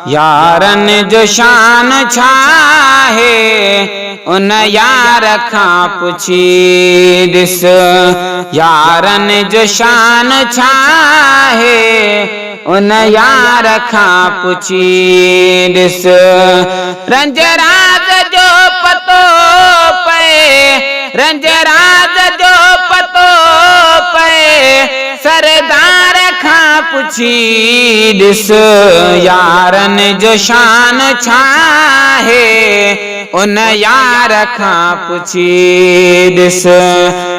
यारन जो शान छाहे उन यार खां पुछी ॾिस। यारन जो शान छाहे उन यार खां पुछी ॾिस। रंज राज जो पतो पए, रंज राज जो पतो पए सरदार खां पुछी ॾिस। यारन जो शान छाहे उन यार खां पुछी ॾिस।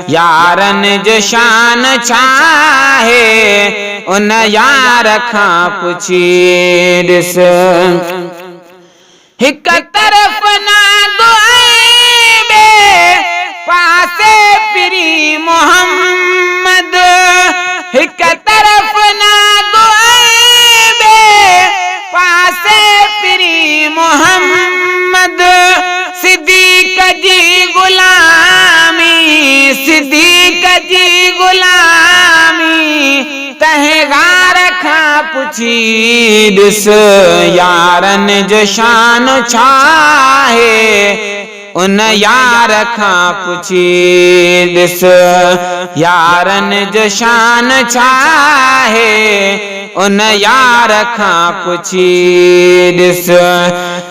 यारन जो शान छाहे उन यार खां पुछी ॾिस। हिक तरफ़ नागो ॿे पासे पिरी मोहम्मद। हिक तरफ़ नागो ॿे पासे पिरी मोहम्मद। सिद्दीक़ जी गुलामी, सिद्दीक़ जी गुलामी तहे गार खां पुछी ॾिस। यारन जो शान छाहे उन यार खां पुछी ॾिस। यारन जो शान छाहे उन यार खां पुछी ॾिस।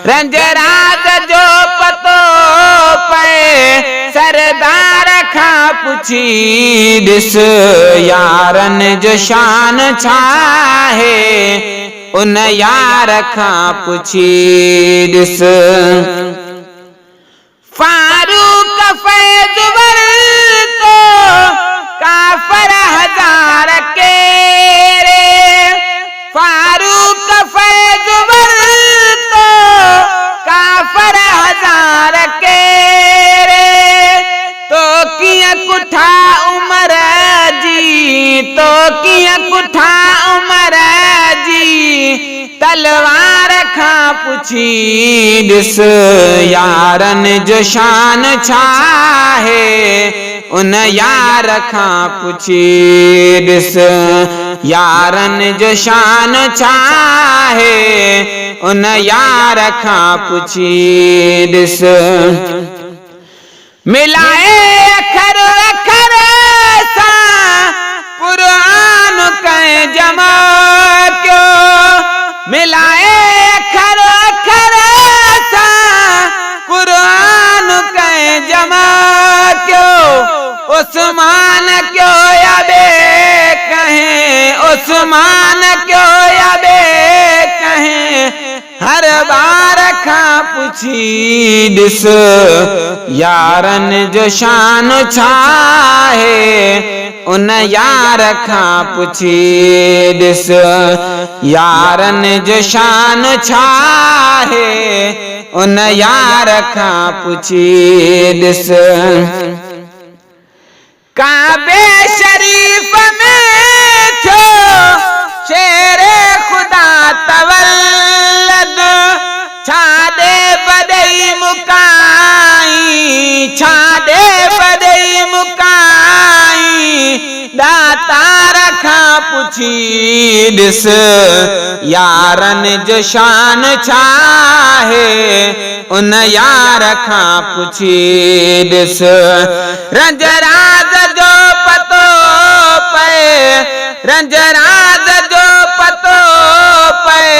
रंज राज जो पतो पए सरदार खां पुछी ॾिस। यारन जो शान छाहे उन यार खां पुछी ॾिस। फारूक फैज़ वरतो काफ़र हजार केरे। फारूक फैज़ वरतो काफ़र हजार केरे। तो किया कुठा उमर जी, तो किया कुठा उमर जी तलवार खां पुछी ॾिस। यारन जो शान छाहे उन यार खां पुछी ॾिस। यारन जो शान छाहे उन यार खां पुछी ॾिस। मिलाए अखर अखर सां क़ुरान कंहिं जमा कयो। मिलाए अखर अखर सां क़ुरान कंहिं जमा कयो। उस्मान क्यो या ॿे कहें, उस्मान क्यो या ॿे कहें हर बार खां पुछी ॾिस। यारन जो शान छाहे उन यार खां पुछी ॾिस। यारन जो शान छाहे उन यार खां पुछी ॾिस। काबे शरीफ में थियो शेरे खुदा तवल्लद। छाॾे बदई मुकाई, छाॾे बदई मुकाई दातार खां पुछी ॾिस। यारन जो शान छाहे उन यार खां पुछी ॾिस। रंज राज जो पतो पए, रंज राज जो पतो पए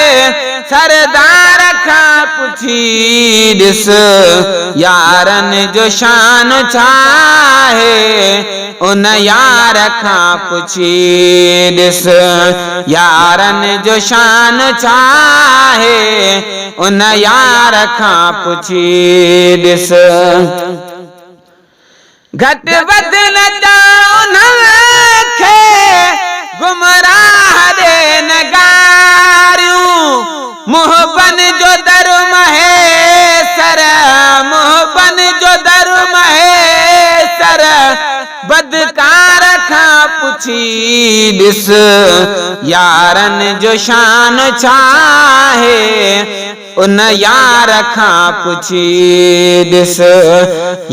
सरदार खां पुछी ॾिस। यारन जो शान छाहे उन यार खां पुछी ॾिस। यारन जो शान छाहे उन यार खां पुछी ॾिस। घट वध न उन्हनि गुमराह दे नगारियूं। मुहबन जो दर महेसर, मुहबन जो दर महेसर बदकार खां पुछी ॾिस यारन जो शान छा है उन यार खां पुछी ॾिस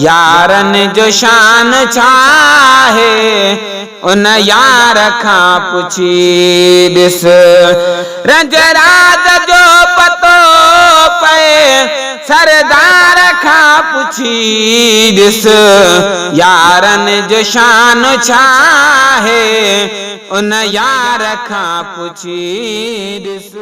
यारन जो शान छा है उन यार खां पुछी ॾिस रंज राज जो पतो पए सरदार खां पुछी ॾिस यारन जो शान छा है उन यार खां पुछी ॾिस।